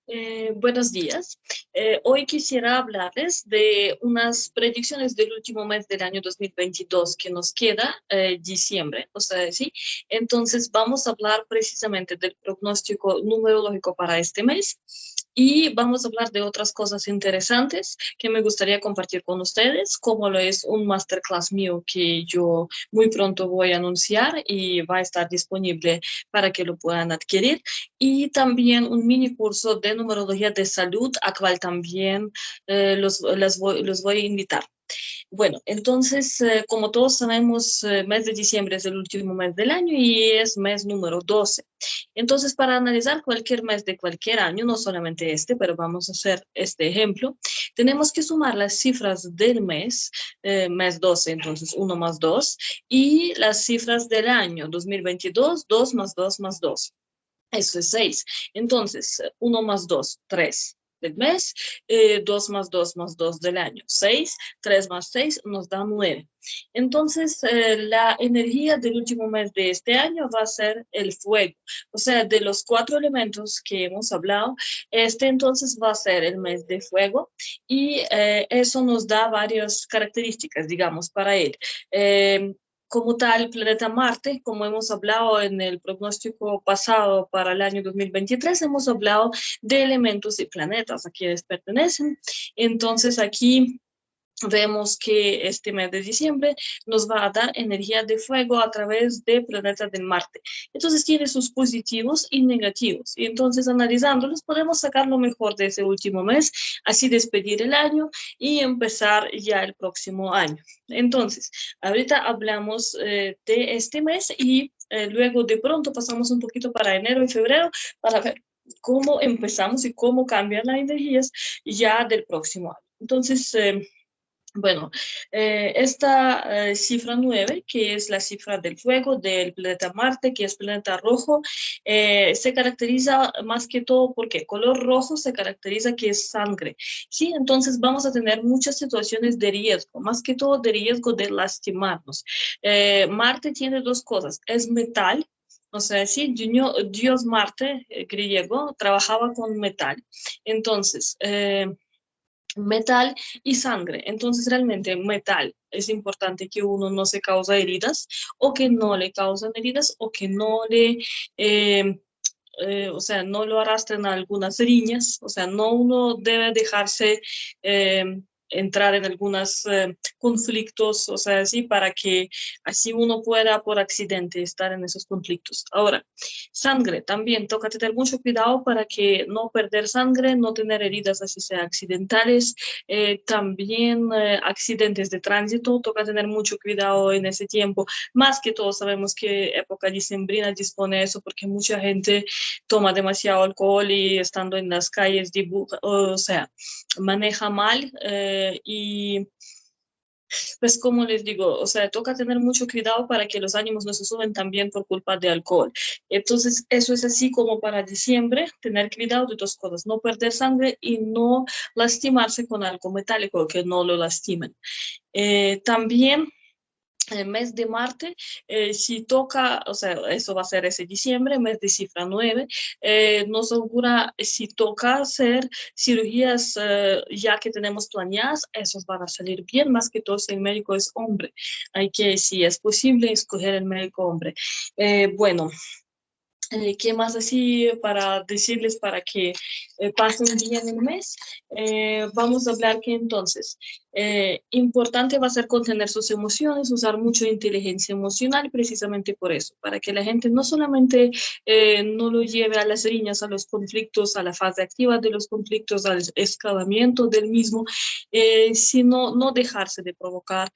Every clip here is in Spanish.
Buenos días. Hoy quisiera hablarles de unas predicciones del último mes del año 2022 que nos queda, diciembre, o sea, sí. Entonces vamos a hablar precisamente del pronóstico numerológico para este mes y vamos a hablar de otras cosas interesantes que me gustaría compartir con ustedes, como lo es un masterclass mío que yo muy pronto voy a anunciar y va a estar disponible para que lo puedan adquirir, y también un mini curso de numerología de salud, a cual también los voy a invitar. Bueno, entonces, como todos sabemos, mes de diciembre es el último mes del año y es mes número 12. Entonces, para analizar cualquier mes de cualquier año, no solamente este, pero vamos a hacer este ejemplo, tenemos que sumar las cifras del mes, mes 12, entonces 1 más 2, y las cifras del año 2022, 2 más 2 más 2. Eso es 6. Entonces, 1 más 2, 3 del mes, 2 más 2 más 2 del año, 6, 3 más 6 nos da 9. Entonces, la energía del último mes de este año va a ser el fuego. O sea, de los 4 elementos que hemos hablado, este entonces va a ser el mes de fuego, y eso nos da varias características, digamos, para él. Como tal, planeta Marte, como hemos hablado en el pronóstico pasado para el año 2023, hemos hablado de elementos y planetas a quienes pertenecen. Entonces aquí vemos que este mes de diciembre nos va a dar energía de fuego a través de planetas del Marte. Entonces tiene sus positivos y negativos. Y entonces analizándolos podemos sacar lo mejor de ese último mes, así despedir el año y empezar ya el próximo año. Entonces, ahorita hablamos de este mes y luego de pronto pasamos un poquito para enero y febrero para ver cómo empezamos y cómo cambian las energías ya del próximo año. Entonces, bueno, esta cifra 9, que es la cifra del fuego del planeta Marte, que es planeta rojo, se caracteriza más que todo porque color rojo se caracteriza que es sangre. Sí, entonces vamos a tener muchas situaciones de riesgo, más que todo de riesgo de lastimarnos. Marte tiene dos cosas, es metal. O sea, sí, Dios Marte, griego, trabajaba con metal. Entonces, metal y sangre. Entonces, realmente metal es importante que uno no se causa heridas, o que no le causan heridas, o que no le, eh, o sea, no lo arrastren a algunas riñas. O sea, no uno debe dejarse entrar en algunos conflictos, o sea, así, para que así uno pueda por accidente estar en esos conflictos. Ahora, sangre, también toca tener mucho cuidado para que no perder sangre, no tener heridas así sea accidentales, también accidentes de tránsito, toca tener mucho cuidado en ese tiempo. Más que todo sabemos que época dicembrina dispone de eso, porque mucha gente toma demasiado alcohol y estando en las calles dibuja, o sea, maneja mal, y pues como les digo, o sea, toca tener mucho cuidado para que los ánimos no se suben también por culpa de alcohol. Entonces, eso es así como para diciembre, tener cuidado de dos cosas, no perder sangre y no lastimarse con algo metálico, que no lo lastimen. También el mes de Marte, si toca, o sea, eso va a ser ese diciembre, mes de cifra 9, nos augura si toca hacer cirugías ya que tenemos planeadas, esos van a salir bien, más que todo si el médico es hombre. Hay que, si es posible, escoger el médico hombre. Bueno, ¿qué más así para decirles para que pasen bien el mes? Vamos a hablar que entonces, importante va a ser contener sus emociones, usar mucho inteligencia emocional, precisamente por eso, para que la gente no solamente no lo lleve a las riñas, a los conflictos, a la fase activa de los conflictos, al escalamiento del mismo, sino no dejarse de provocar,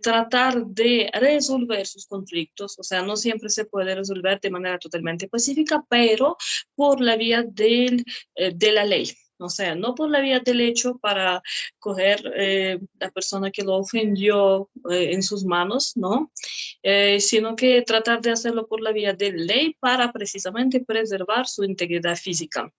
tratar de resolver sus conflictos. O sea, no siempre se puede resolver de manera totalmente pacífica, pero por la vía de la ley. O sea, no por la vía del hecho para coger la persona que lo ofendió en sus manos, ¿no? Sino que tratar de hacerlo por la vía de ley para precisamente preservar su integridad física.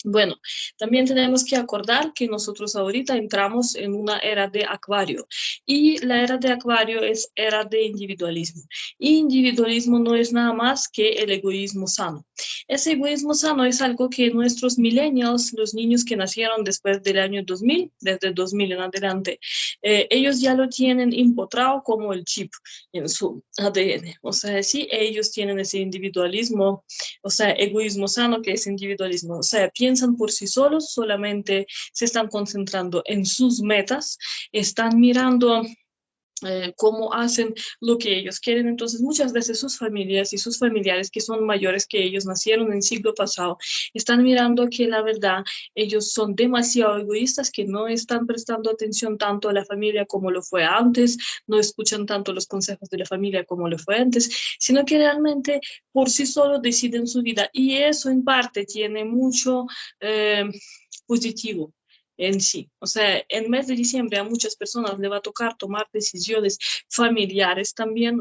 Bueno, también tenemos que acordar que nosotros ahorita entramos en una era de Acuario y la era de Acuario es era de individualismo. Y individualismo no es nada más que el egoísmo sano. Ese egoísmo sano es algo que nuestros millennials, los niños que nacieron después del año 2000, desde 2000 en adelante, ellos ya lo tienen impotrado como el chip en su ADN. O sea, sí, ellos tienen ese individualismo, o sea, egoísmo sano, que es individualismo. O sea, piensan por sí solos, solamente se están concentrando en sus metas, están mirando cómo hacen lo que ellos quieren. Entonces, muchas veces sus familias y sus familiares que son mayores que ellos, nacieron en el siglo pasado, están mirando que la verdad ellos son demasiado egoístas, que no están prestando atención tanto a la familia como lo fue antes, no escuchan tanto los consejos de la familia como lo fue antes, sino que realmente por sí solos deciden su vida. Y eso en parte tiene mucho positivo en sí. O sea, en el mes de diciembre a muchas personas le va a tocar tomar decisiones familiares también,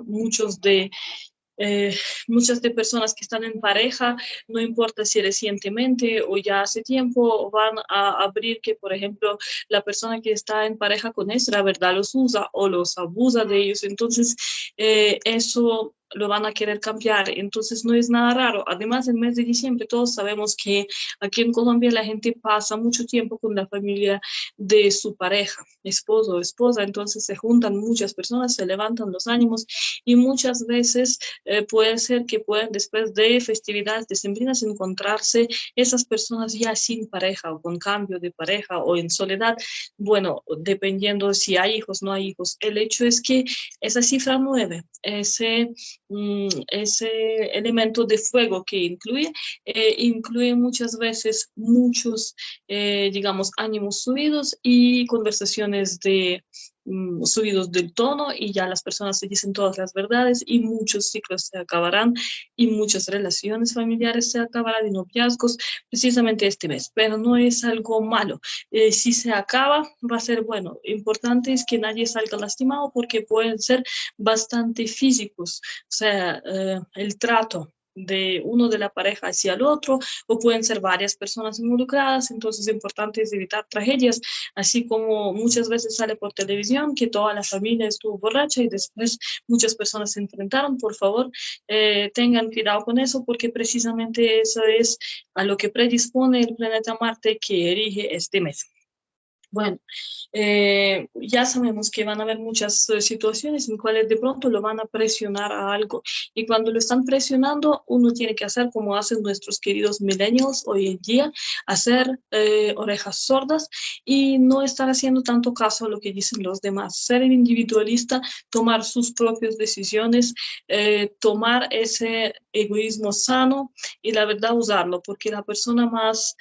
eh, muchas de personas que están en pareja, no importa si recientemente o ya hace tiempo, van a abrir que, por ejemplo, la persona que está en pareja con ellos, la verdad, los usa o los abusa de ellos. Entonces, eso lo van a querer cambiar. Entonces, no es nada raro. Además, el mes de diciembre, todos sabemos que aquí en Colombia la gente pasa mucho tiempo con la familia de su pareja, esposo o esposa. Entonces, se juntan muchas personas, se levantan los ánimos y muchas veces puede ser que puedan después de festividades decembrinas encontrarse esas personas ya sin pareja o con cambio de pareja o en soledad. Bueno, dependiendo si hay hijos, no hay hijos. El hecho es que esa cifra 9, ese elemento de fuego que incluye muchas veces muchos, digamos, ánimos subidos y conversaciones subidos del tono y ya las personas se dicen todas las verdades y muchos ciclos se acabarán y muchas relaciones familiares se acabarán y noviazgos precisamente este mes, pero no es algo malo. Si se acaba, va a ser bueno. Importante es que nadie salga lastimado porque pueden ser bastante físicos, o sea, el trato de uno de la pareja hacia el otro, o pueden ser varias personas involucradas, entonces lo importante es evitar tragedias, así como muchas veces sale por televisión que toda la familia estuvo borracha y después muchas personas se enfrentaron. Por favor, tengan cuidado con eso porque precisamente eso es a lo que predispone el planeta Marte que erige este mes. Bueno, ya sabemos que van a haber muchas situaciones en cuales de pronto lo van a presionar a algo y cuando lo están presionando uno tiene que hacer como hacen nuestros queridos millennials hoy en día, hacer orejas sordas y no estar haciendo tanto caso a lo que dicen los demás, ser individualista, tomar sus propias decisiones, tomar ese egoísmo sano y la verdad usarlo, porque la persona más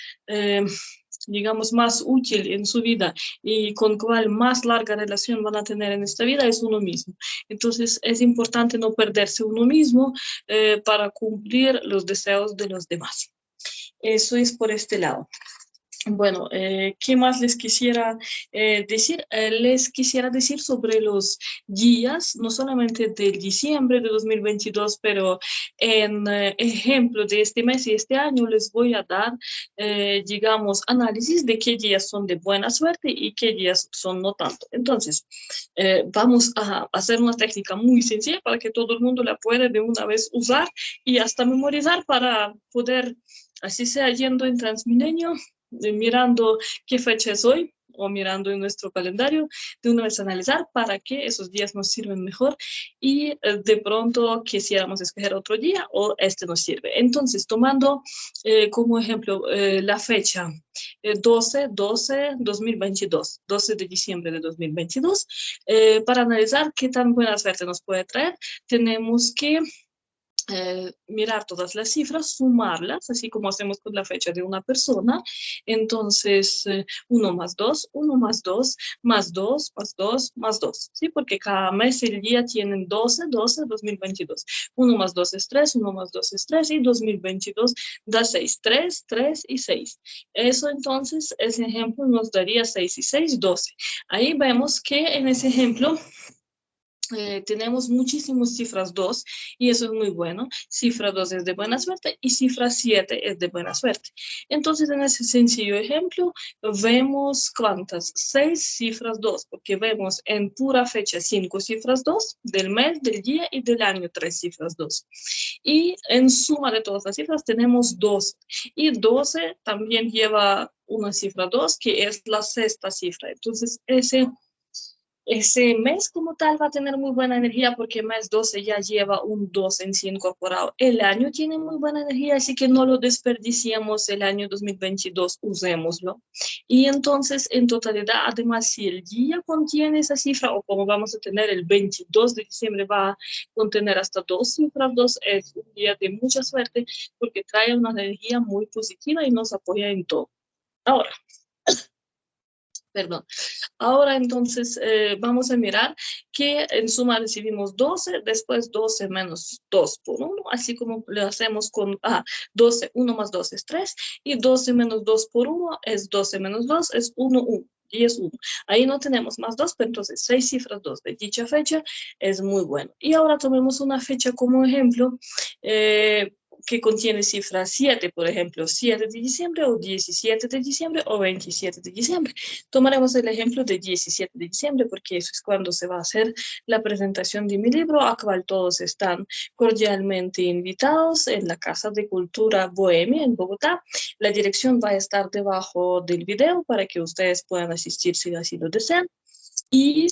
digamos, más útil en su vida y con cual más larga relación van a tener en esta vida es uno mismo. Entonces es importante no perderse uno mismo para cumplir los deseos de los demás. Eso es por este lado. Bueno, ¿qué más les quisiera decir? Les quisiera decir sobre los días, no solamente del diciembre de 2022, pero en ejemplo de este mes y este año les voy a dar, digamos, análisis de qué días son de buena suerte y qué días son no tanto. Entonces, vamos a hacer una técnica muy sencilla para que todo el mundo la pueda de una vez usar y hasta memorizar para poder, así sea yendo en Transmilenio, mirando qué fecha es hoy o mirando en nuestro calendario, de una vez analizar para qué esos días nos sirven mejor y de pronto quisiéramos escoger otro día o este nos sirve. Entonces, tomando como ejemplo la fecha 12-12-2022, 12 de diciembre de 2022, para analizar qué tan buena suerte nos puede traer, tenemos que mirar todas las cifras, sumarlas, así como hacemos con la fecha de una persona. Entonces, 1 más 2, 1 más 2, más 2, más 2, más 2, ¿sí? Porque cada mes el día tienen 12, 12, 2022. 1 más 2 es 3, 1 más 2 es 3 y 2022 da 6, 3, 3 y 6. Eso entonces, ese ejemplo nos daría 6 y 6, 12. Ahí vemos que en ese ejemplo tenemos muchísimas cifras 2 y eso es muy bueno. Cifra 2 es de buena suerte y cifra 7 es de buena suerte. Entonces, en ese sencillo ejemplo, vemos cuántas, 6 cifras 2, porque vemos en pura fecha 5 cifras 2, del mes, del día y del año 3 cifras 2. Y en suma de todas las cifras tenemos 12. Y 12 también lleva una cifra 2, que es la sexta cifra. Entonces, ese mes como tal va a tener muy buena energía porque mes 12 ya lleva un 2 en sí incorporado. El año tiene muy buena energía, así que no lo desperdiciemos el año 2022, usémoslo. Y entonces, en totalidad, además, si el día contiene esa cifra, o como vamos a tener el 22 de diciembre, va a contener hasta 2 cifras, 2 es un día de mucha suerte porque trae una energía muy positiva y nos apoya en todo. Ahora, perdón. Ahora entonces vamos a mirar que en suma recibimos 12, después 12 menos 2 por 1, así como lo hacemos con 12, 1 más 2 es 3, y 12 menos 2 por 1 es 12 menos 2 es 1, 1. Y es 1. Ahí no tenemos más 2, pero entonces 6 cifras 2 de dicha fecha es muy bueno. Y ahora tomemos una fecha como ejemplo. Que contiene cifra 7, por ejemplo, 7 de diciembre o 17 de diciembre o 27 de diciembre. Tomaremos el ejemplo de 17 de diciembre porque eso es cuando se va a hacer la presentación de mi libro, a cual todos están cordialmente invitados en la Casa de Cultura Bohemia en Bogotá. La dirección va a estar debajo del video para que ustedes puedan asistir si así lo desean. Y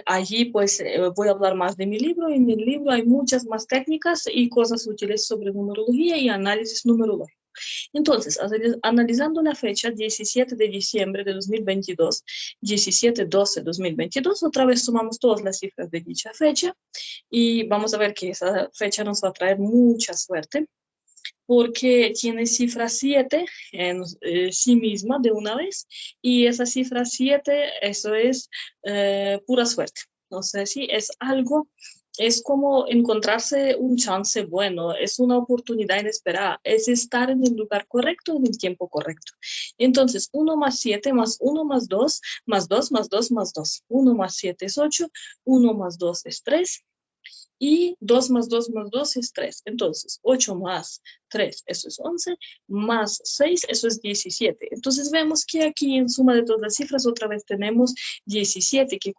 allí pues voy a hablar más de mi libro. En mi libro hay muchas más técnicas y cosas útiles sobre numerología y análisis numerológico. Entonces, analizando la fecha 17 de diciembre de 2022, 17-12-2022, otra vez sumamos todas las cifras de dicha fecha y vamos a ver que esa fecha nos va a traer mucha suerte porque tiene cifra 7 en sí misma de una vez y esa cifra 7, eso es pura suerte. No sé si es algo, es como encontrarse un chance bueno, es una oportunidad inesperada, es estar en el lugar correcto en el tiempo correcto. Entonces, 1 más 7 más 1 más 2 más 2 más 2 más 2. 1 más 7 es 8, 1 más 2 es 3 y 2 más 2 más 2 es 3. Entonces, 8 más 3, eso es 11, más 6, eso es 17. Entonces, vemos que aquí en suma de todas las cifras, otra vez tenemos 17 que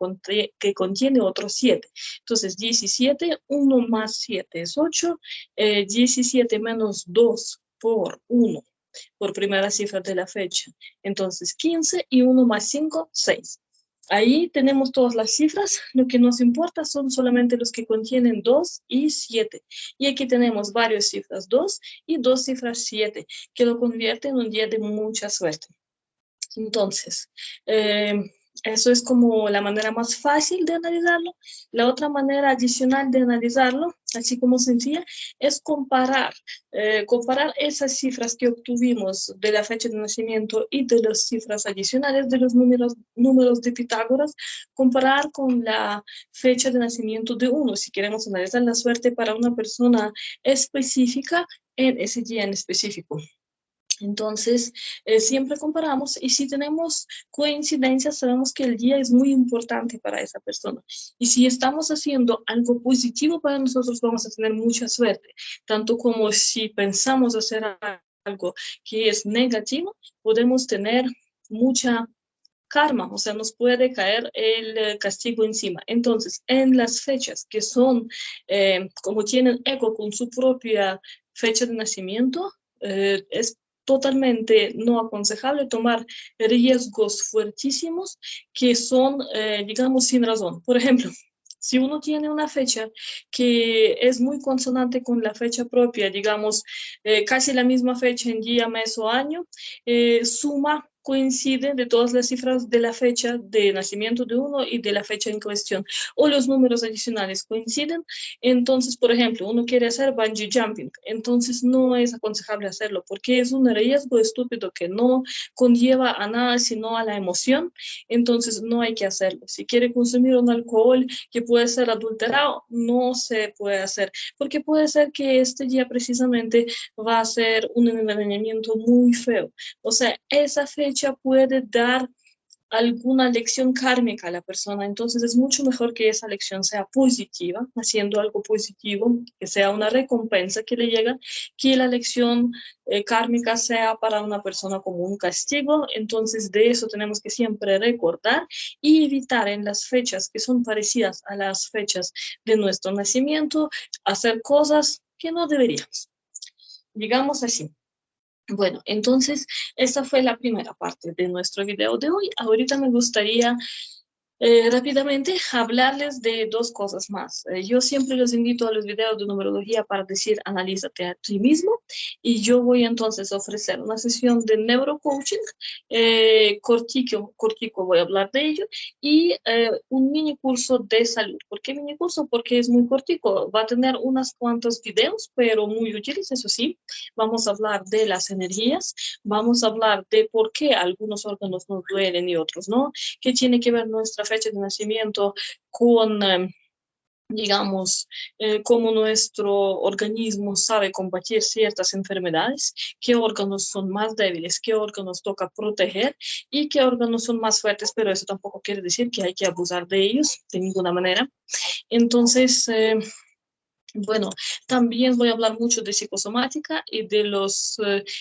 contiene otro 7. Entonces, 17, 1 más 7 es 8, 17 menos 2 por 1 por primera cifra de la fecha. Entonces, 15 y 1 más 5, 6. Ahí tenemos todas las cifras, lo que nos importa son solamente los que contienen 2 y 7. Y aquí tenemos varias cifras 2 y 2 cifras 7, que lo convierte en un día de mucha suerte. Entonces, eso es como la manera más fácil de analizarlo. La otra manera adicional de analizarlo, así como sencilla, es comparar esas cifras que obtuvimos de la fecha de nacimiento y de las cifras adicionales de los números de Pitágoras, comparar con la fecha de nacimiento de uno, si queremos analizar la suerte para una persona específica en ese día en específico. Entonces, siempre comparamos y si tenemos coincidencias, sabemos que el día es muy importante para esa persona. Y si estamos haciendo algo positivo para nosotros, vamos a tener mucha suerte, tanto como si pensamos hacer algo que es negativo, podemos tener mucha karma, o sea, nos puede caer el castigo encima. Entonces, en las fechas que son, como tienen eco con su propia fecha de nacimiento, es totalmente no aconsejable tomar riesgos fuertísimos que son, digamos, sin razón. Por ejemplo, si uno tiene una fecha que es muy consonante con la fecha propia, digamos, casi la misma fecha en día, mes o año, suma coincide de todas las cifras de la fecha de nacimiento de uno y de la fecha en cuestión, o los números adicionales coinciden. Entonces, por ejemplo, uno quiere hacer bungee jumping, entonces no es aconsejable hacerlo porque es un riesgo estúpido que no conlleva a nada sino a la emoción, entonces no hay que hacerlo. Si quiere consumir un alcohol que puede ser adulterado, no se puede hacer, porque puede ser que este día precisamente va a ser un envenenamiento muy feo. O sea, esa fecha puede dar alguna lección kármica a la persona. Entonces es mucho mejor que esa lección sea positiva, haciendo algo positivo, que sea una recompensa que le llega, que la lección kármica sea para una persona como un castigo. Entonces de eso tenemos que siempre recordar y evitar en las fechas que son parecidas a las fechas de nuestro nacimiento, hacer cosas que no deberíamos. Digamos así. Bueno, entonces esta fue la primera parte de nuestro video de hoy. Ahorita me gustaría rápidamente hablarles de dos cosas más. Yo siempre los invito a los videos de numerología para decir analízate a ti mismo, y yo voy entonces a ofrecer una sesión de neurocoaching, cortico voy a hablar de ello, y un mini curso de salud. ¿Por qué mini curso? Porque es muy cortico, va a tener unas cuantos videos, pero muy útiles, eso sí. Vamos a hablar de las energías, vamos a hablar de por qué algunos órganos nos duelen y otros no, qué tiene que ver nuestra fecha de nacimiento con, digamos, cómo nuestro organismo sabe combatir ciertas enfermedades, qué órganos son más débiles, qué órganos toca proteger y qué órganos son más fuertes, pero eso tampoco quiere decir que hay que abusar de ellos de ninguna manera. Entonces, bueno, también voy a hablar mucho de psicosomática y de las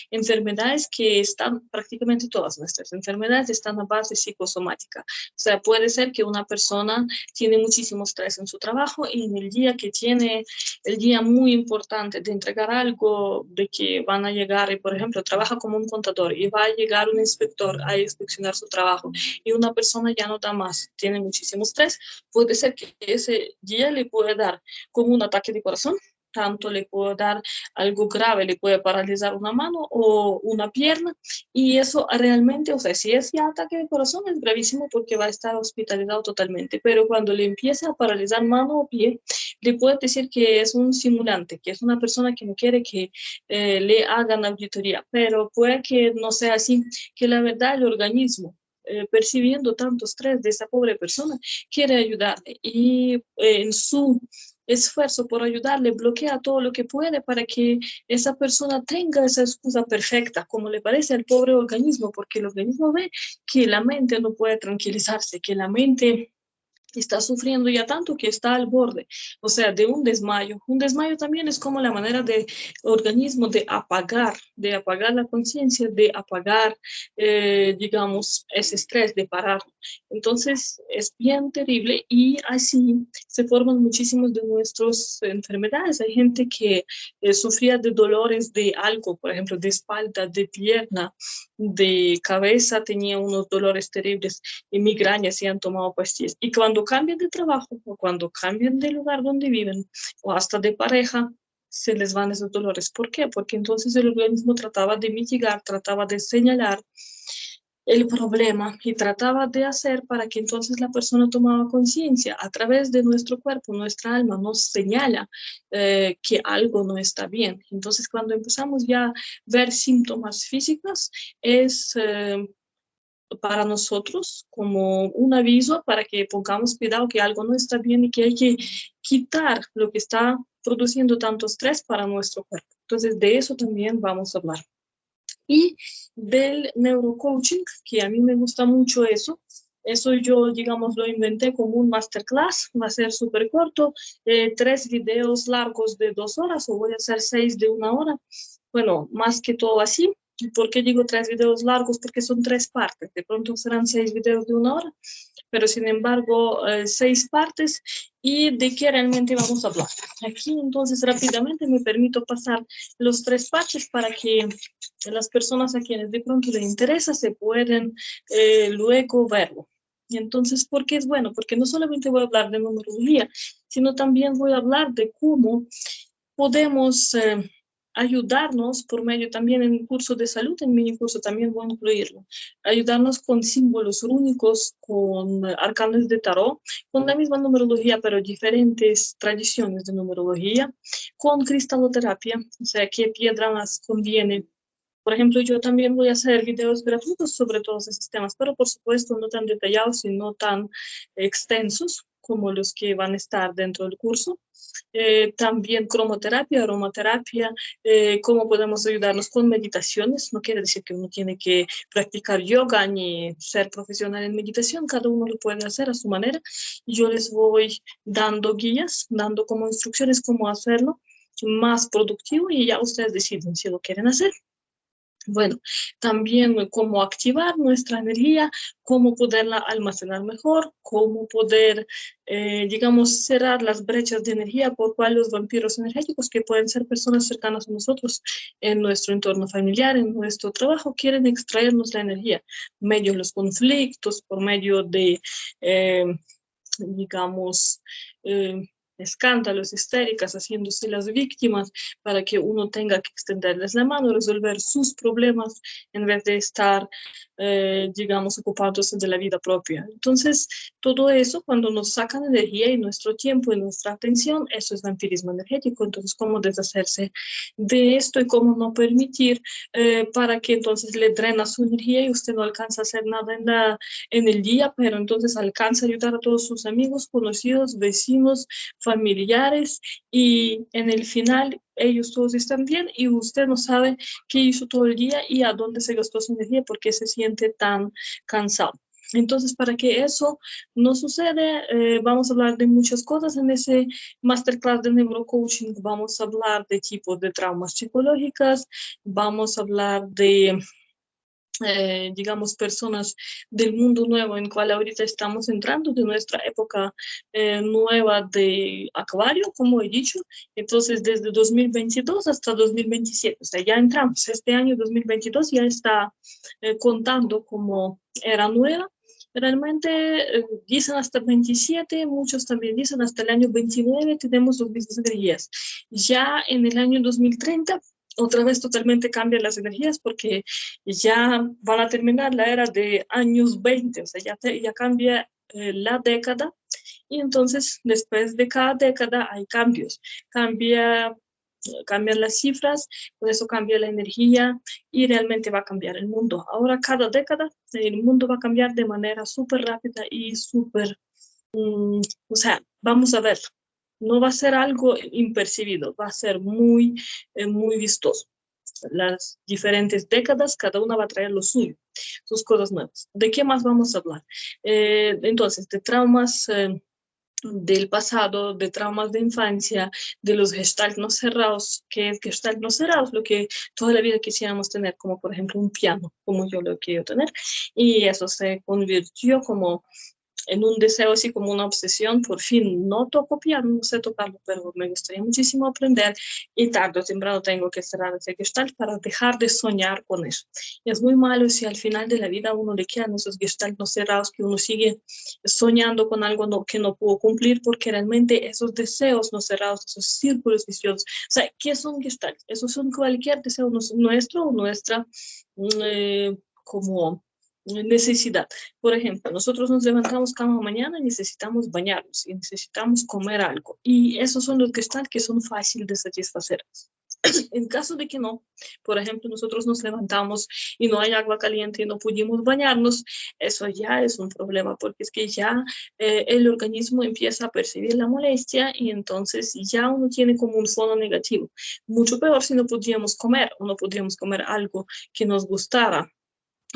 enfermedades que están, prácticamente todas nuestras enfermedades están a base psicosomática. O sea, puede ser que una persona tiene muchísimo estrés en su trabajo y en el día que tiene el día muy importante de entregar algo, de que van a llegar, y por ejemplo, trabaja como un contador y va a llegar un inspector a inspeccionar su trabajo y una persona ya no da más, tiene muchísimo estrés, puede ser que ese día le puede dar como un ataque de corazón, tanto le puede dar algo grave, le puede paralizar una mano o una pierna, y eso realmente, o sea, si es ya ataque de corazón es gravísimo porque va a estar hospitalizado totalmente, pero cuando le empieza a paralizar mano o pie, le puede decir que es un simulante, que es una persona que no quiere que le hagan auditoría, pero puede que no sea así, que la verdad el organismo, percibiendo tanto estrés de esa pobre persona, quiere ayudarle y en su esfuerzo por ayudarle bloquea todo lo que puede para que esa persona tenga esa excusa perfecta, como le parece al pobre organismo, porque el organismo ve que la mente no puede tranquilizarse, que la mente está sufriendo ya tanto que está al borde, o sea, de un desmayo. Un desmayo también es como la manera de organismo de apagar la conciencia, de apagar, digamos, ese estrés, de parar. Entonces, es bien terrible y así se forman muchísimas de nuestras enfermedades. Hay gente que sufría de dolores de algo, por ejemplo, de espalda, de pierna, de cabeza, tenía unos dolores terribles y migrañas y han tomado pastillas. Y cuando cambian de trabajo o cuando cambian de lugar donde viven o hasta de pareja, se les van esos dolores. ¿Por qué? Porque entonces el organismo trataba de mitigar, trataba de señalar el problema y trataba de hacer para que entonces la persona tomaba conciencia a través de nuestro cuerpo, nuestra alma nos señala que algo no está bien. Entonces cuando empezamos ya a ver síntomas físicos es para nosotros como un aviso para que pongamos cuidado que algo no está bien y que hay que quitar lo que está produciendo tanto estrés para nuestro cuerpo. Entonces, de eso también vamos a hablar. Y del neurocoaching, que a mí me gusta mucho eso. Eso yo, digamos, lo inventé como un masterclass, va a ser súper corto, 3 videos largos de 2 horas o voy a hacer 6 de 1 hora. Bueno, más que todo así. ¿Por qué digo 3 videos largos? Porque son 3 partes. De pronto serán 6 videos de 1 hora, pero sin embargo, 6 partes. ¿Y de qué realmente vamos a hablar? Aquí entonces rápidamente me permito pasar los 3 partes para que las personas a quienes de pronto les interesa se pueden luego verlo. Y entonces, ¿por qué es bueno? Porque no solamente voy a hablar de numerología, sino también voy a hablar de cómo podemos ayudarnos por medio también en un curso de salud, en mi curso también voy a incluirlo, ayudarnos con símbolos únicos, con arcanos de tarot, con la misma numerología, pero diferentes tradiciones de numerología, con cristaloterapia, o sea, qué piedra más conviene. Por ejemplo, yo también voy a hacer videos gratuitos sobre todos esos temas, pero por supuesto no tan detallados y no tan extensos como los que van a estar dentro del curso. También cromoterapia, aromaterapia, cómo podemos ayudarnos con meditaciones. No quiere decir que uno tiene que practicar yoga ni ser profesional en meditación, cada uno lo puede hacer a su manera. Yo les voy dando guías, dando como instrucciones cómo hacerlo más productivo y ya ustedes deciden si lo quieren hacer. Bueno, también cómo activar nuestra energía, cómo poderla almacenar mejor, cómo poder, digamos, cerrar las brechas de energía por cual los vampiros energéticos, que pueden ser personas cercanas a nosotros en nuestro entorno familiar, en nuestro trabajo, quieren extraernos la energía, medio de los conflictos, por medio de, eh, digamos, eh, escándalos, histéricas, haciéndose las víctimas para que uno tenga que extenderles la mano, resolver sus problemas en vez de estar, digamos, ocupándose de la vida propia. Entonces, todo eso, cuando nos sacan energía y nuestro tiempo y nuestra atención, eso es vampirismo energético. Entonces, ¿cómo deshacerse de esto y cómo no permitir para que entonces le drena su energía y usted no alcanza a hacer nada en el día, pero entonces alcanza a ayudar a todos sus amigos, conocidos, vecinos, familiares y en el final ellos todos están bien y usted no sabe qué hizo todo el día y a dónde se gastó su energía porque se siente tan cansado. Entonces, para que eso no suceda, vamos a hablar de muchas cosas en ese masterclass de neurocoaching. Vamos a hablar de tipos de traumas psicológicas, vamos a hablar de digamos, personas del mundo nuevo en cual ahorita estamos entrando, de nuestra época nueva de Acuario, como he dicho. Entonces, desde 2022 hasta 2027, o sea, ya entramos. Este año 2022 ya está contando como era nueva. Realmente dicen hasta 27, muchos también dicen hasta el año 29 tenemos los mismos energías. Ya en el año 2030 otra vez totalmente cambian las energías porque ya van a terminar la era de años 20, o sea, ya cambia la década y entonces después de cada década hay cambios, cambia, cambian las cifras, por eso cambia la energía y realmente va a cambiar el mundo. Ahora cada década el mundo va a cambiar de manera súper rápida y súper, o sea, vamos a ver. No va a ser algo impercibido, va a ser muy vistoso. Las diferentes décadas, cada una va a traer lo suyo, sus cosas nuevas. ¿De qué más vamos a hablar? Entonces, de traumas del pasado, de traumas de infancia, de los gestalt no cerrados, que es gestalt no cerrados, lo que toda la vida quisiéramos tener, como por ejemplo un piano, como yo lo quiero tener, y eso se convirtió como en un deseo así como una obsesión. Por fin no toco piano, no sé tocarlo, pero me gustaría muchísimo aprender y tarde o temprano tengo que cerrar ese gestalt para dejar de soñar con eso. Y es muy malo si al final de la vida a uno le quedan esos gestalt no cerrados, que uno sigue soñando con algo que no pudo cumplir, porque realmente esos deseos no cerrados, esos círculos viciosos, o sea, ¿qué son gestalt? Esos son cualquier deseo nuestro o nuestra como necesidad. Por ejemplo, nosotros nos levantamos cada mañana y necesitamos bañarnos y necesitamos comer algo. Y esos son los que están, que son fáciles de satisfacer. En caso de que no, por ejemplo, nosotros nos levantamos y no hay agua caliente y no pudimos bañarnos, eso ya es un problema porque es que ya el organismo empieza a percibir la molestia y entonces ya uno tiene como un fono negativo. Mucho peor si no podíamos comer o no podíamos comer algo que nos gustara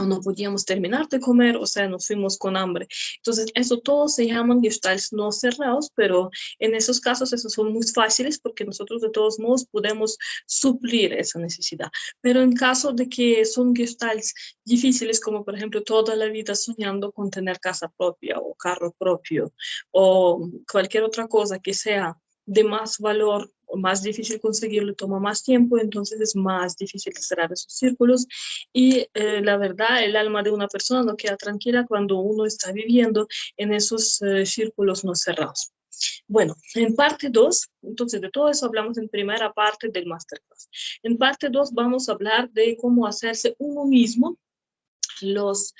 o no podíamos terminar de comer, o sea, nos fuimos con hambre. Entonces, eso todo se llaman gestalts no cerrados, pero en esos casos, esos son muy fáciles porque nosotros de todos modos podemos suplir esa necesidad. Pero en caso de que son gestalts difíciles, como por ejemplo toda la vida soñando con tener casa propia o carro propio o cualquier otra cosa que sea de más valor o más difícil conseguirlo, toma más tiempo, entonces es más difícil cerrar esos círculos y la verdad, el alma de una persona no queda tranquila cuando uno está viviendo en esos círculos no cerrados. Bueno, en parte 2, entonces de todo eso hablamos en primera parte del masterclass. En parte 2 vamos a hablar de cómo hacerse uno mismo los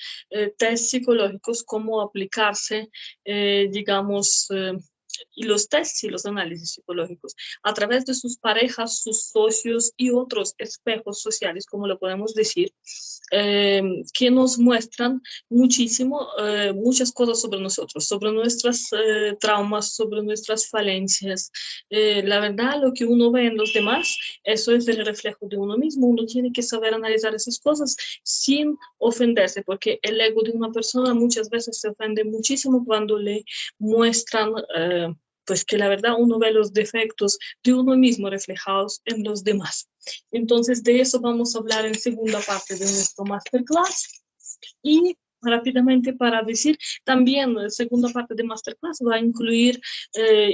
test psicológicos, cómo aplicarse, digamos, y los tests y los análisis psicológicos a través de sus parejas, sus socios y otros espejos sociales, como lo podemos decir, que nos muestran muchísimo, muchas cosas sobre nosotros, sobre nuestras traumas, sobre nuestras falencias. La verdad, lo que uno ve en los demás, eso es el reflejo de uno mismo. Uno tiene que saber analizar esas cosas sin ofenderse, porque el ego de una persona muchas veces se ofende muchísimo cuando le muestran pues que la verdad uno ve los defectos de uno mismo reflejados en los demás. Entonces de eso vamos a hablar en segunda parte de nuestro masterclass. Y rápidamente para decir, también la segunda parte de Masterclass va a incluir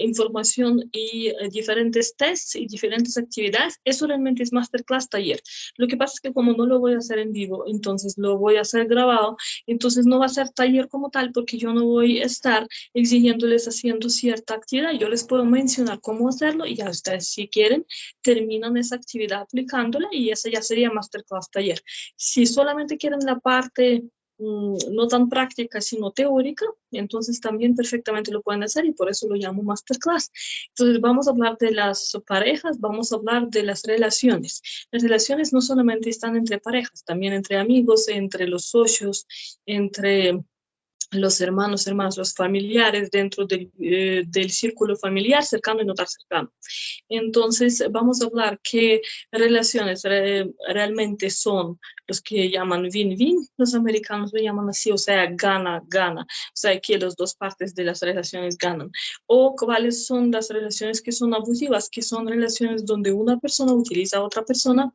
información y diferentes tests y diferentes actividades. Eso realmente es Masterclass taller. Lo que pasa es que como no lo voy a hacer en vivo, entonces lo voy a hacer grabado, entonces no va a ser taller como tal porque yo no voy a estar exigiéndoles haciendo cierta actividad. Yo les puedo mencionar cómo hacerlo y ya ustedes si quieren terminan esa actividad aplicándola y esa ya sería Masterclass taller. Si solamente quieren la parte no tan práctica, sino teórica, entonces también perfectamente lo pueden hacer y por eso lo llamo masterclass. Entonces vamos a hablar de las parejas, vamos a hablar de las relaciones. Las relaciones no solamente están entre parejas, también entre amigos, entre los socios, entre los hermanos, los familiares dentro del círculo familiar cercano y no tan cercano. Entonces, vamos a hablar qué relaciones realmente son los que llaman win-win, los americanos lo llaman así, o sea, gana-gana, o sea, que las dos partes de las relaciones ganan. O cuáles son las relaciones que son abusivas, que son relaciones donde una persona utiliza a otra persona,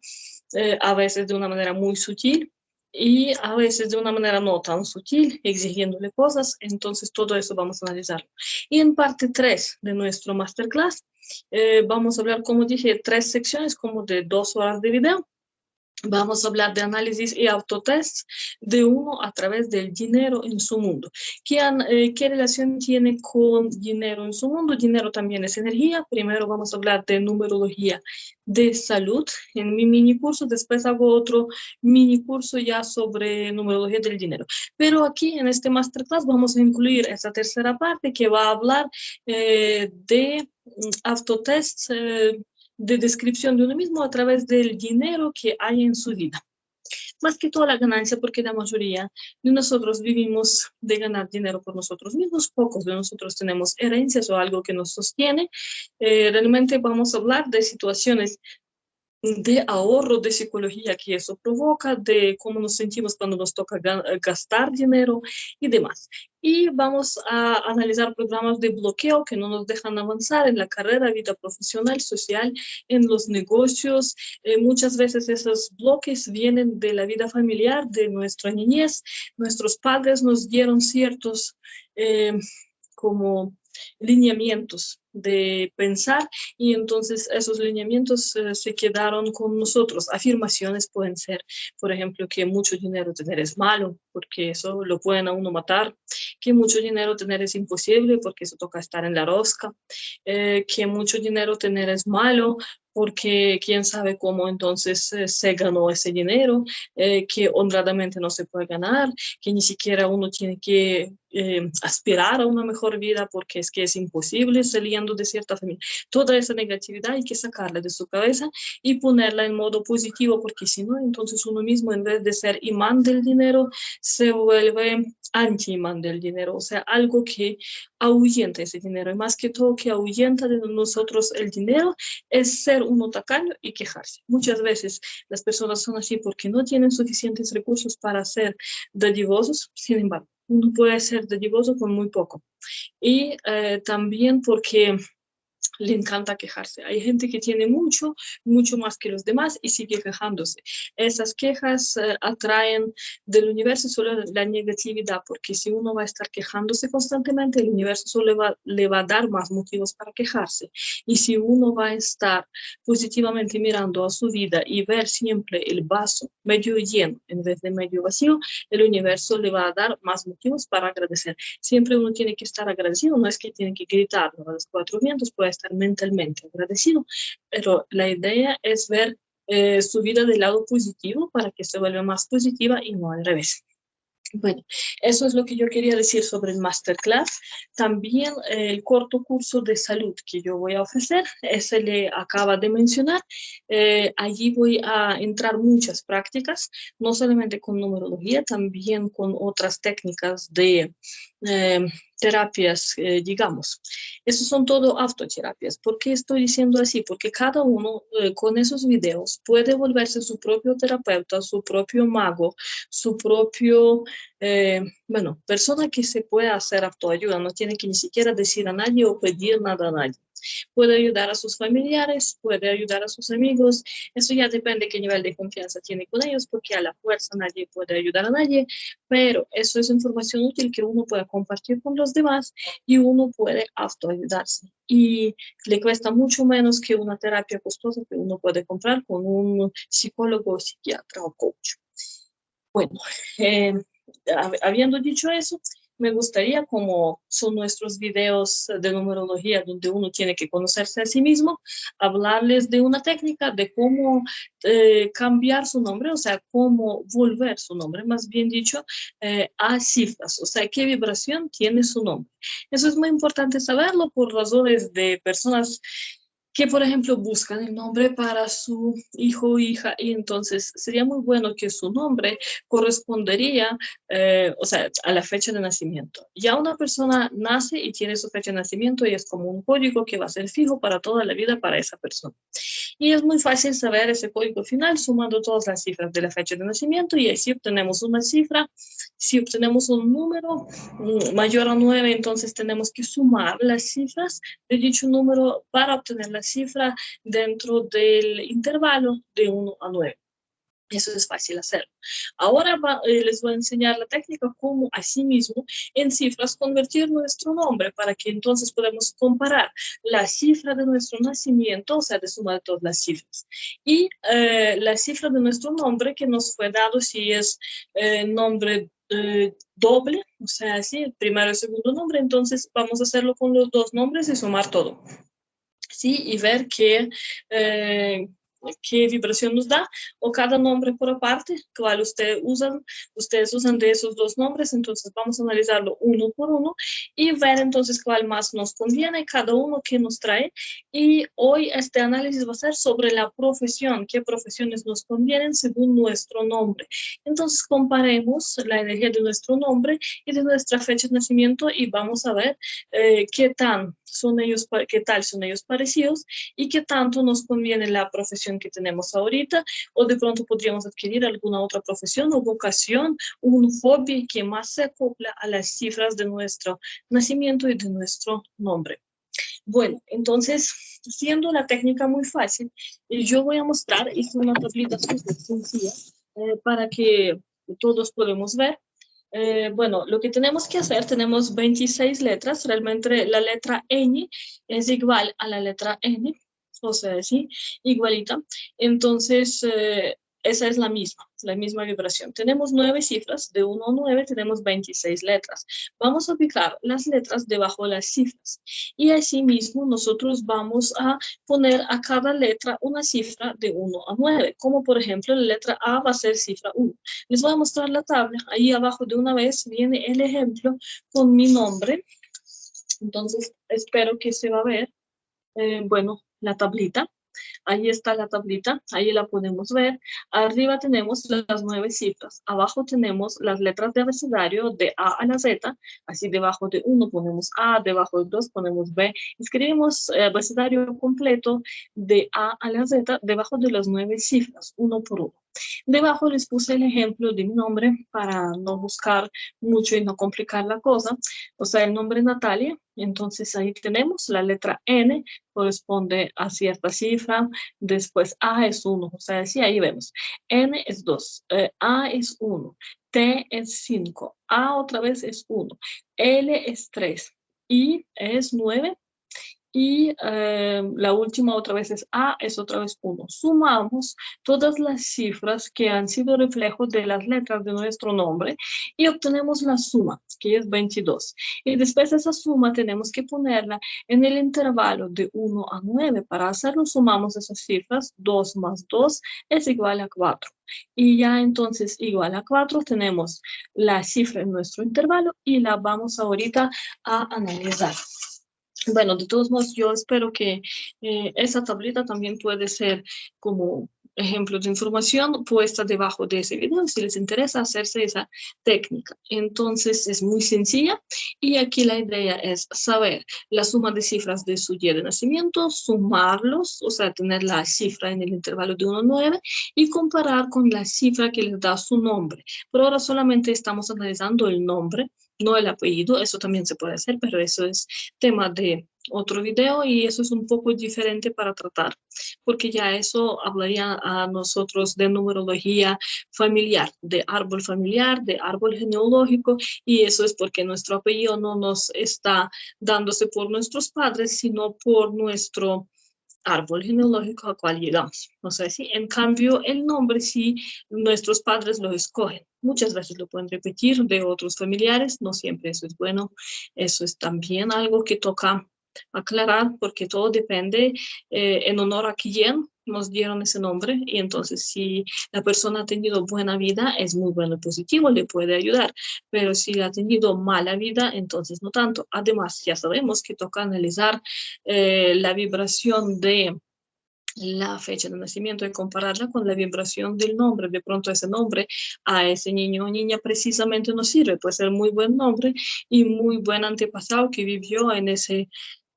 a veces de una manera muy sutil, y a veces de una manera no tan sutil, exigiéndole cosas. Entonces, todo eso vamos a analizarlo. Y en parte 3 de nuestro masterclass, vamos a hablar, como dije, 3 secciones, como de 2 horas de video. Vamos a hablar de análisis y autotest de uno a través del dinero en su mundo. ¿Qué relación tiene con dinero en su mundo? Dinero también es energía. Primero vamos a hablar de numerología de salud en mi mini curso. Después hago otro mini curso ya sobre numerología del dinero. Pero aquí en este masterclass vamos a incluir esa tercera parte que va a hablar de autotests de descripción de uno mismo a través del dinero que hay en su vida. Más que toda la ganancia, porque la mayoría de nosotros vivimos de ganar dinero por nosotros mismos, pocos de nosotros tenemos herencias o algo que nos sostiene. Realmente vamos a hablar de situaciones de ahorro, de psicología que eso provoca, de cómo nos sentimos cuando nos toca gastar dinero y demás. Y vamos a analizar programas de bloqueo que no nos dejan avanzar en la carrera, vida profesional, social, en los negocios. Muchas veces esos bloques vienen de la vida familiar, de nuestra niñez. Nuestros padres nos dieron ciertos como lineamientos de pensar y entonces esos lineamientos se quedaron con nosotros. Afirmaciones pueden ser, por ejemplo, que mucho dinero tener es malo, porque eso lo pueden a uno matar, que mucho dinero tener es imposible, porque eso toca estar en la rosca, que mucho dinero tener es malo, porque quién sabe cómo entonces se ganó ese dinero, que honradamente no se puede ganar, que ni siquiera uno tiene que aspirar a una mejor vida porque es que es imposible saliendo de cierta familia. Toda esa negatividad hay que sacarla de su cabeza y ponerla en modo positivo, porque si no, entonces uno mismo en vez de ser imán del dinero, se vuelve anti-imán del dinero, o sea, algo que ahuyenta ese dinero. Y más que todo que ahuyenta de nosotros el dinero es ser uno tacaño y quejarse. Muchas veces las personas son así porque no tienen suficientes recursos para ser dadivosos, sin embargo, uno puede ser dadivoso con muy poco. Y también porque le encanta quejarse. Hay gente que tiene mucho, mucho más que los demás y sigue quejándose. Esas quejas atraen del universo solo la negatividad, porque si uno va a estar quejándose constantemente, el universo solo le va a dar más motivos para quejarse. Y si uno va a estar positivamente mirando a su vida y ver siempre el vaso medio lleno en vez de medio vacío, el universo le va a dar más motivos para agradecer. Siempre uno tiene que estar agradecido, no es que tiene que gritarlo a los 4 vientos, puede estar mentalmente agradecido, pero la idea es ver su vida del lado positivo para que se vuelva más positiva y no al revés. Bueno, eso es lo que yo quería decir sobre el masterclass. También el corto curso de salud que yo voy a ofrecer, ese le acaba de mencionar. Allí voy a entrar muchas prácticas, no solamente con numerología, también con otras técnicas de eh, terapias, digamos. Esos son todo autoterapias. ¿Por qué estoy diciendo así? Porque cada uno con esos videos puede volverse su propio terapeuta, su propio mago, su propio bueno, persona que se puede hacer autoayuda, no tiene que ni siquiera decir a nadie o pedir nada a nadie. Puede ayudar a sus familiares, puede ayudar a sus amigos, eso ya depende de qué nivel de confianza tiene con ellos, porque a la fuerza nadie puede ayudar a nadie, pero eso es información útil que uno puede compartir con los demás y uno puede autoayudarse. Y le cuesta mucho menos que una terapia costosa que uno puede comprar con un psicólogo, psiquiatra o coach. Bueno, eh, habiendo dicho eso, me gustaría, como son nuestros videos de numerología donde uno tiene que conocerse a sí mismo, hablarles de una técnica de cómo cambiar su nombre, o sea, cómo volver su nombre, más bien dicho, a cifras, o sea, qué vibración tiene su nombre. Eso es muy importante saberlo por razones de personas que, por ejemplo, buscan el nombre para su hijo o hija y entonces sería muy bueno que su nombre correspondería, o sea, a la fecha de nacimiento. Ya una persona nace y tiene su fecha de nacimiento y es como un código que va a ser fijo para toda la vida para esa persona. Y es muy fácil saber ese código final sumando todas las cifras de la fecha de nacimiento y así obtenemos una cifra. Si obtenemos un número mayor a 9, entonces tenemos que sumar las cifras de dicho número para obtener la cifra dentro del intervalo de 1 a 9. Eso es fácil hacerlo. Ahora les voy a enseñar la técnica cómo asimismo en cifras convertir nuestro nombre para que entonces podamos comparar la cifra de nuestro nacimiento, o sea, de sumar todas las cifras, y la cifra de nuestro nombre que nos fue dado si es nombre doble, o sea, así, el primero y segundo nombre, entonces vamos a hacerlo con los dos nombres y sumar todo. ¿Sí? Y ver qué vibración nos da, o cada nombre por aparte, cuál ustedes usan de esos dos nombres, entonces vamos a analizarlo uno por uno y ver entonces cuál más nos conviene, cada uno que nos trae. Y hoy este análisis va a ser sobre la profesión, qué profesiones nos convienen según nuestro nombre. Entonces comparemos la energía de nuestro nombre y de nuestra fecha de nacimiento y vamos a ver qué tal son ellos parecidos y qué tanto nos conviene la profesión que tenemos ahorita, o de pronto podríamos adquirir alguna otra profesión o vocación, un hobby que más se acopla a las cifras de nuestro nacimiento y de nuestro nombre. Bueno, entonces, siendo la técnica muy fácil, yo voy a mostrar, hice una tablita súper sencilla para que todos podamos ver. Bueno, lo que tenemos que hacer, tenemos 26 letras, realmente la letra N es igual a la letra N, o sea, sí, igualita. Entonces, esa es la misma vibración. Tenemos 9 cifras, de 1 a 9 tenemos 26 letras. Vamos a ubicar las letras debajo de las cifras. Y asimismo, nosotros vamos a poner a cada letra una cifra de 1 a 9, como por ejemplo la letra A va a ser cifra 1. Les voy a mostrar la tabla. Ahí abajo de una vez viene el ejemplo con mi nombre. Entonces, espero que se va a ver, bueno, la tablita. Ahí está la tablita, ahí la podemos ver. Arriba tenemos las 9 cifras, abajo tenemos las letras de abecedario de A a la Z, así debajo de 1 ponemos A, debajo de 2 ponemos B. Escribimos abecedario completo de A a la Z debajo de las 9 cifras, uno por uno. Debajo les puse el ejemplo de mi nombre para no buscar mucho y no complicar la cosa. O sea, el nombre Natalia. Entonces ahí tenemos la letra N, corresponde a cierta cifra. Después A es 1. O sea, sí, ahí vemos. N es 2. A es 1. T es 5. A otra vez es 1. L es 3. I es 9. y la última otra vez es A, es otra vez 1. Sumamos todas las cifras que han sido reflejos de las letras de nuestro nombre y obtenemos la suma, que es 22. Y después de esa suma tenemos que ponerla en el intervalo de 1 a 9. Para hacerlo sumamos esas cifras, 2 más 2 es igual a 4. Y ya entonces igual a 4 tenemos la cifra en nuestro intervalo y la vamos ahorita a analizar. Bueno, de todos modos, yo espero que esa tablita también puede ser como ejemplo de información puesta debajo de ese video si les interesa hacerse esa técnica. Entonces es muy sencilla y aquí la idea es saber la suma de cifras de su día de nacimiento, sumarlos, o sea, tener la cifra en el intervalo de 1 a 9 y comparar con la cifra que les da su nombre. Por ahora solamente estamos analizando el nombre, no el apellido, eso también se puede hacer, pero eso es tema de otro video y eso es un poco diferente para tratar, porque ya eso hablaría a nosotros de numerología familiar, de árbol genealógico, y eso es porque nuestro apellido no nos está dándose por nuestros padres, sino por nuestro árbol genealógico al cual llegamos. O sea, sí, en cambio, el nombre sí nuestros padres lo escogen. Muchas veces lo pueden repetir de otros familiares, no siempre eso es bueno. Eso es también algo que toca aclarar porque todo depende en honor a quién nos dieron ese nombre y entonces si la persona ha tenido buena vida es muy bueno y positivo, le puede ayudar, pero si ha tenido mala vida, entonces no tanto. Además, ya sabemos que toca analizar la vibración de la fecha de nacimiento y compararla con la vibración del nombre. De pronto ese nombre a ese niño o niña precisamente no sirve. Puede ser muy buen nombre y muy buen antepasado que vivió en ese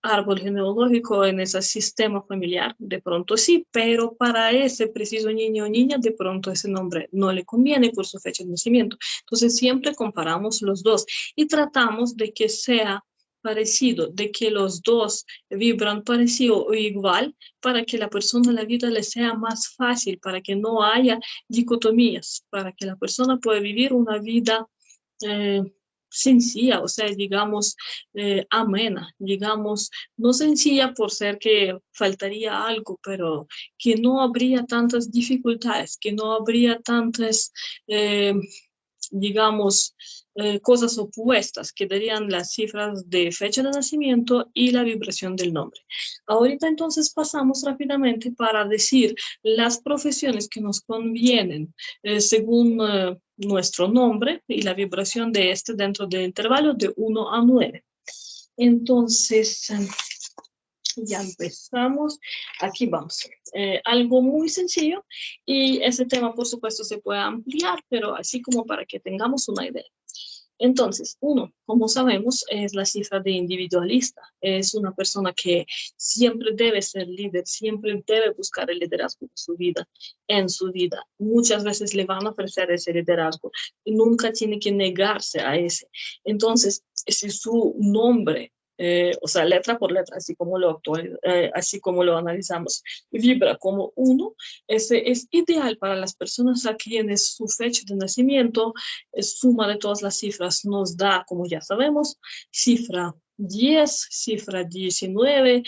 árbol genealógico, en ese sistema familiar. De pronto sí, pero para ese preciso niño o niña, de pronto ese nombre no le conviene por su fecha de nacimiento. Entonces siempre comparamos los dos y tratamos de que sea parecido, de que los dos vibran parecido o igual para que la persona la vida le sea más fácil, para que no haya dicotomías, para que la persona pueda vivir una vida eh, sencilla, o sea, digamos, amena, digamos, no sencilla por ser que faltaría algo, pero que no habría tantas dificultades, que no habría tantas, eh, digamos, cosas opuestas que darían las cifras de fecha de nacimiento y la vibración del nombre. Ahorita entonces pasamos rápidamente para decir las profesiones que nos convienen según nuestro nombre y la vibración de este dentro del intervalo de 1 a 9. Entonces, ya empezamos. Aquí vamos. Algo muy sencillo y ese tema, por supuesto, se puede ampliar, pero así como para que tengamos una idea. Entonces, uno, como sabemos, es la cifra de individualista. Es una persona que siempre debe ser líder, siempre debe buscar el liderazgo de su vida, en su vida. Muchas veces le van a ofrecer ese liderazgo y nunca tiene que negarse a ese. Entonces, si su nombre o sea, letra por letra, así como lo analizamos, vibra como uno, ese es ideal para las personas a quienes su fecha de nacimiento, suma de todas las cifras, nos da, como ya sabemos, cifra 10, cifra 19,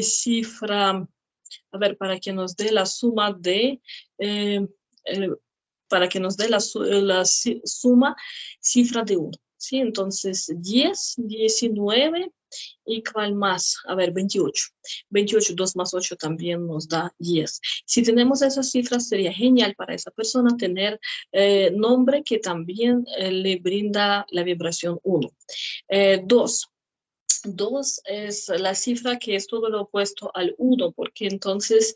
cifra, a ver, para que nos dé la suma de... eh, para que nos dé la suma cifra de 1. ¿Sí? Entonces, 10, 19, ¿y cuál más? A ver, 28. 28, 2 más 8 también nos da 10. Si tenemos esas cifras, sería genial para esa persona tener nombre que también le brinda la vibración 1. 2. 2 es la cifra que es todo lo opuesto al 1, porque entonces,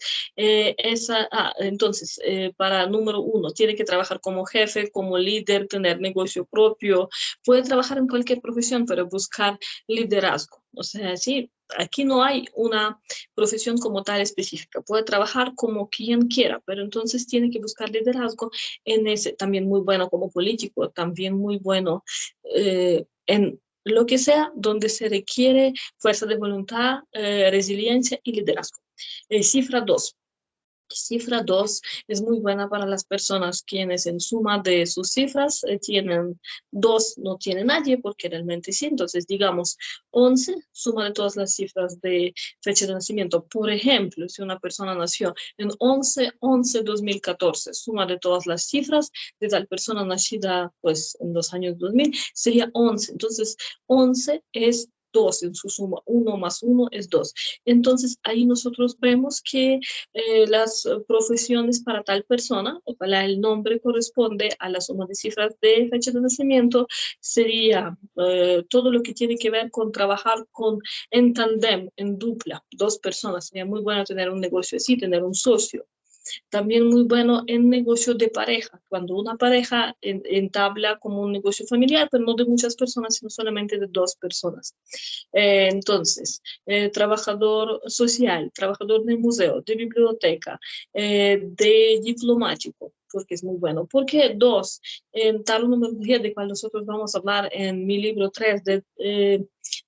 para número 1 tiene que trabajar como jefe, como líder, tener negocio propio, puede trabajar en cualquier profesión, pero buscar liderazgo. O sea, sí, aquí no hay una profesión como tal específica, puede trabajar como quien quiera, pero entonces tiene que buscar liderazgo en ese, también muy bueno como político, también muy bueno en lo que sea donde se requiere fuerza de voluntad, resiliencia y liderazgo. Cifra 2. Cifra 2 es muy buena para las personas quienes en suma de sus cifras tienen 2, no tiene nadie, porque realmente sí. Entonces, digamos, 11, suma de todas las cifras de fecha de nacimiento. Por ejemplo, si una persona nació en 11-11-2014, suma de todas las cifras de tal persona nacida pues en los años 2000, sería 11. Entonces, 11 es 2 en su suma, 1 más 1 es 2. Entonces, ahí nosotros vemos que las profesiones para tal persona, ojalá el nombre corresponde a la suma de cifras de fecha de nacimiento, sería todo lo que tiene que ver con trabajar en tandem, en dupla, dos personas. Sería muy bueno tener un negocio así, tener un socio. También muy bueno en negocios de pareja, cuando una pareja entabla como un negocio familiar, pero no de muchas personas, sino solamente de dos personas. Entonces, trabajador social, trabajador de museo, de biblioteca, de diplomático, porque es muy bueno. Porque dos, en taronumerología, de cual nosotros vamos a hablar en mi libro 3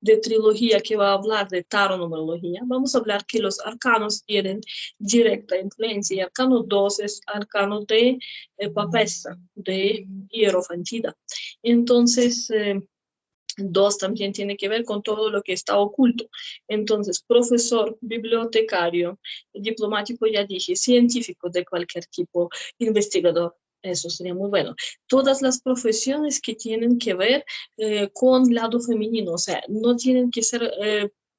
de trilogía que va a hablar de taronumerología, vamos a hablar que los arcanos tienen directa influencia. Y arcano 2 es arcano de papesta, de hierofantida. Entonces, 2 también tiene que ver con todo lo que está oculto. Entonces, profesor, bibliotecario, diplomático, ya dije, científico de cualquier tipo, investigador. Eso sería muy bueno. Todas las profesiones que tienen que ver con lado femenino, o sea, no tienen que ser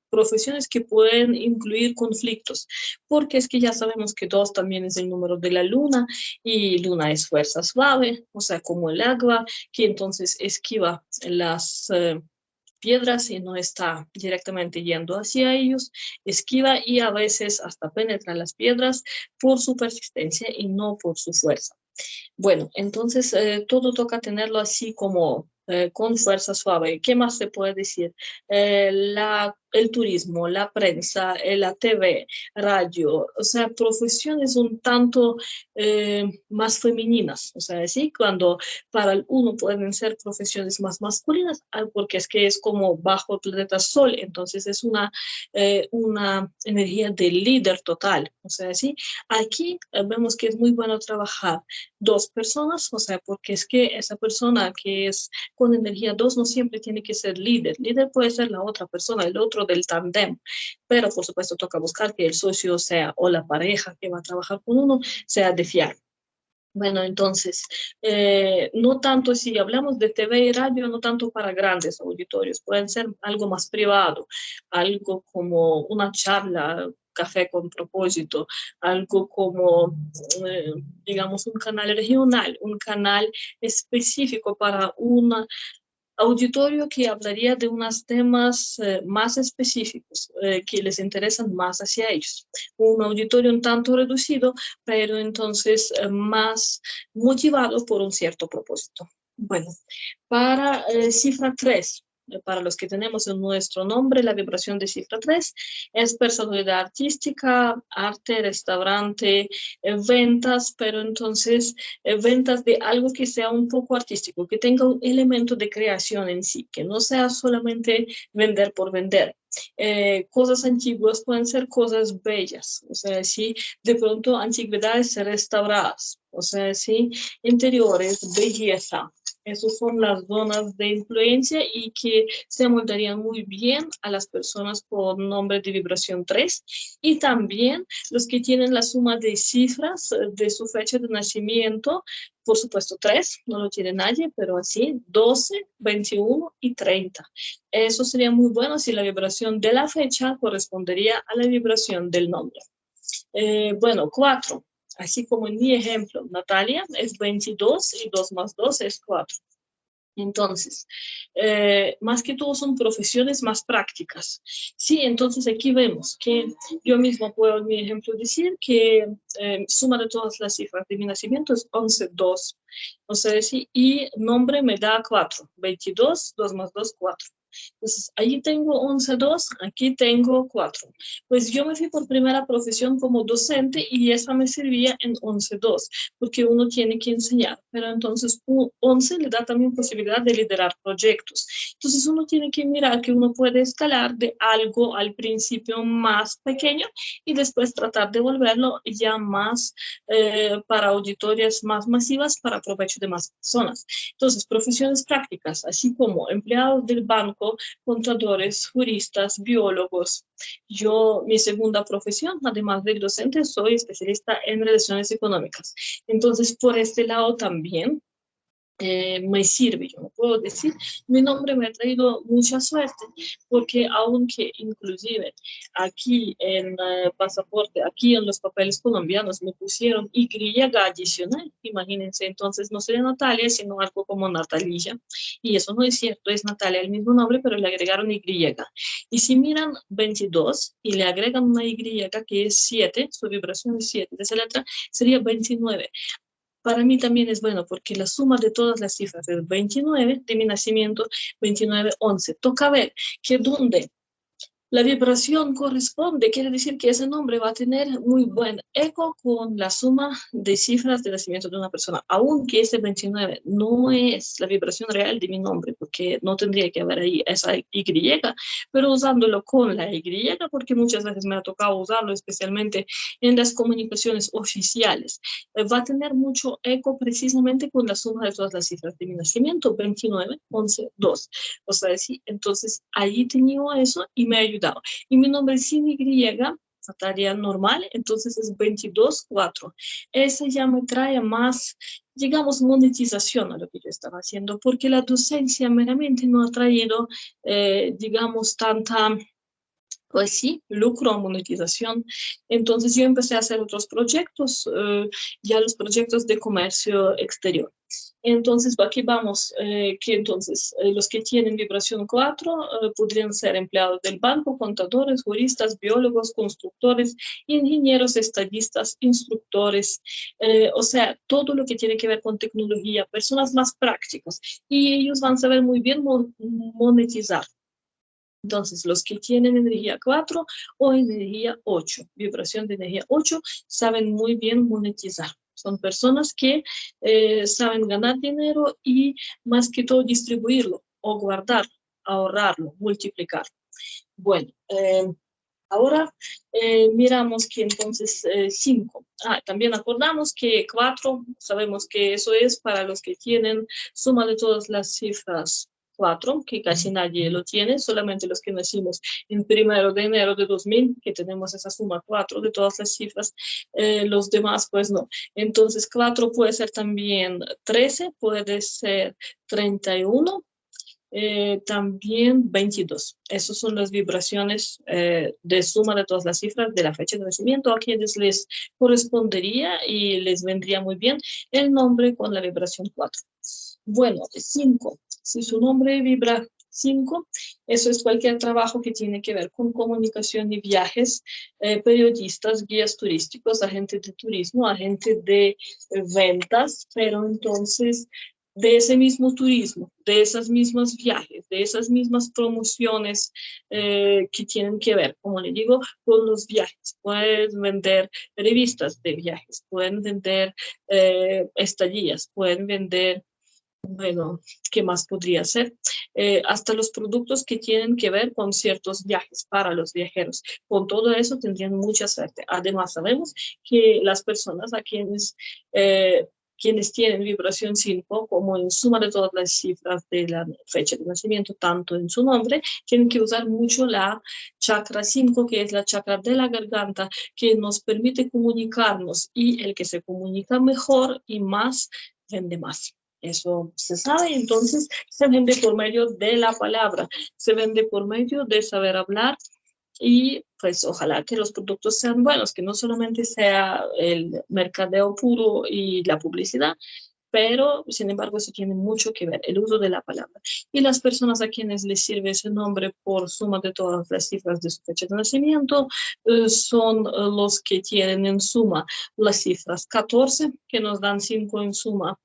profesiones que pueden incluir conflictos, porque es que ya sabemos que 2 también es el número de la luna y luna es fuerza suave, o sea, como el agua, que entonces esquiva las piedras y no está directamente yendo hacia ellos, esquiva y a veces hasta penetra las piedras por su persistencia y no por su fuerza. Bueno, entonces todo toca tenerlo así como con fuerza suave. ¿Qué más se puede decir? El turismo, la prensa, la TV, radio, o sea, profesiones un tanto más femeninas, o sea, sí, cuando para el uno pueden ser profesiones más masculinas, porque es que es como bajo el planeta Sol, entonces es una energía de líder total, o sea, sí, aquí vemos que es muy bueno trabajar dos personas, o sea, porque es que esa persona que es con energía 2 no siempre tiene que ser líder. Líder puede ser la otra persona, el otro del tándem, pero por supuesto toca buscar que el socio sea o la pareja que va a trabajar con uno sea de fiar. Bueno, entonces, no tanto si hablamos de TV y radio, no tanto para grandes auditorios, pueden ser algo más privado, algo como una charla, café con propósito, algo como, eh, digamos, un canal regional, un canal específico para una auditorio que hablaría de unos temas más específicos que les interesan más hacia ellos. Un auditorio un tanto reducido, pero entonces más motivado por un cierto propósito. Bueno, para cifra 3, para los que tenemos en nuestro nombre, la vibración de cifra 3 es personalidad artística, arte, restaurante, ventas, pero entonces ventas de algo que sea un poco artístico, que tenga un elemento de creación en sí, que no sea solamente vender por vender. Cosas antiguas pueden ser cosas bellas, o sea, sí, de pronto antigüedades restauradas, o sea, sí, interiores, belleza. Esas son las zonas de influencia y que se moldarían muy bien a las personas con nombre de vibración 3 y también los que tienen la suma de cifras de su fecha de nacimiento, por supuesto 3, no lo tiene nadie, pero así 12, 21 y 30. Eso sería muy bueno si la vibración de la fecha correspondería a la vibración del nombre. Bueno, 4. Así como en mi ejemplo, Natalia es 22 y 2 más 2 es 4. Entonces, más que todo son profesiones más prácticas. Sí, entonces aquí vemos que yo mismo puedo en mi ejemplo decir que suma de todas las cifras de mi nacimiento es 11, 2. O sea, sí, y nombre me da 4. 22, 2 más 2, 4. Entonces, ahí tengo 11.2, aquí tengo 4. Pues yo me fui por primera profesión como docente y esa me servía en 11.2, porque uno tiene que enseñar, pero entonces 11 le da también posibilidad de liderar proyectos. Entonces uno tiene que mirar que uno puede escalar de algo al principio más pequeño y después tratar de volverlo ya más para auditorias más masivas para provecho de más personas. Entonces, profesiones prácticas, así como empleados del banco, contadores, juristas, biólogos. Yo, mi segunda profesión, además del docente, soy especialista en relaciones económicas. Entonces, por este lado también me sirve. Yo no puedo decir, mi nombre me ha traído mucha suerte, porque aunque inclusive aquí en pasaporte, aquí en los papeles colombianos me pusieron Y adicional, imagínense, entonces no sería Natalia, sino algo como Natalia, y eso no es cierto, es Natalia el mismo nombre, pero le agregaron Y. Y si miran 22 y le agregan una Y que es 7, su vibración es 7 de esa letra, sería 29. Para mí también es bueno porque la suma de todas las cifras es 29 de mi nacimiento, 29, 11. Toca ver que donde la vibración corresponde, quiere decir que ese nombre va a tener muy buen eco con la suma de cifras de nacimiento de una persona, aunque ese 29 no es la vibración real de mi nombre, porque no tendría que haber ahí esa Y, pero usándolo con la Y, porque muchas veces me ha tocado usarlo, especialmente en las comunicaciones oficiales, va a tener mucho eco precisamente con la suma de todas las cifras de mi nacimiento, 29, 11, 2. O sea, sí, entonces ahí tenía eso y me ha ayudado. Y mi nombre es sin Y, Natalia normal, entonces es 22.4. Ese ya me trae más, digamos, monetización a lo que yo estaba haciendo, porque la docencia meramente no ha traído, digamos, tanta, pues sí, lucro, monetización. Entonces yo empecé a hacer otros proyectos, ya los proyectos de comercio exterior. Entonces, aquí vamos, que entonces los que tienen vibración 4 podrían ser empleados del banco, contadores, juristas, biólogos, constructores, ingenieros, estadistas, instructores, o sea, todo lo que tiene que ver con tecnología, personas más prácticas, y ellos van a saber muy bien monetizar. Entonces, los que tienen energía 4 o energía 8, vibración de energía 8, saben muy bien monetizar. Son personas que saben ganar dinero y más que todo distribuirlo o guardar, ahorrarlo, multiplicar. Bueno, ahora miramos que entonces 5. También acordamos que 4, sabemos que eso es para los que tienen suma de todas las cifras 4, que casi nadie lo tiene, solamente los que nacimos en 1 de enero de 2000, que tenemos esa suma 4 de todas las cifras, los demás pues no. Entonces 4 puede ser también 13, puede ser 31, también 22. Esas son las vibraciones de suma de todas las cifras de la fecha de nacimiento, a quienes les correspondería y les vendría muy bien el nombre con la vibración 4. Bueno, 5. Si su nombre vibra 5, eso es cualquier trabajo que tiene que ver con comunicación y viajes, periodistas, guías turísticos, agentes de turismo, agentes de ventas, pero entonces de ese mismo turismo, de esas mismas viajes, de esas mismas promociones que tienen que ver, como le digo, con los viajes. Pueden vender revistas de viajes, pueden vender estadías, pueden vender, bueno, ¿qué más podría ser? Hasta los productos que tienen que ver con ciertos viajes para los viajeros. Con todo eso tendrían mucha suerte. Además, sabemos que las personas a quienes tienen vibración 5, como en suma de todas las cifras de la fecha de nacimiento, tanto en su nombre, tienen que usar mucho la chakra 5, que es la chakra de la garganta, que nos permite comunicarnos, y el que se comunica mejor y más, vende más. Eso se sabe, entonces se vende por medio de la palabra, se vende por medio de saber hablar, y pues ojalá que los productos sean buenos, que no solamente sea el mercadeo puro y la publicidad, pero sin embargo eso tiene mucho que ver, el uso de la palabra. Y las personas a quienes les sirve ese nombre por suma de todas las cifras de su fecha de nacimiento son los que tienen en suma las cifras 14, que nos dan 5 en suma,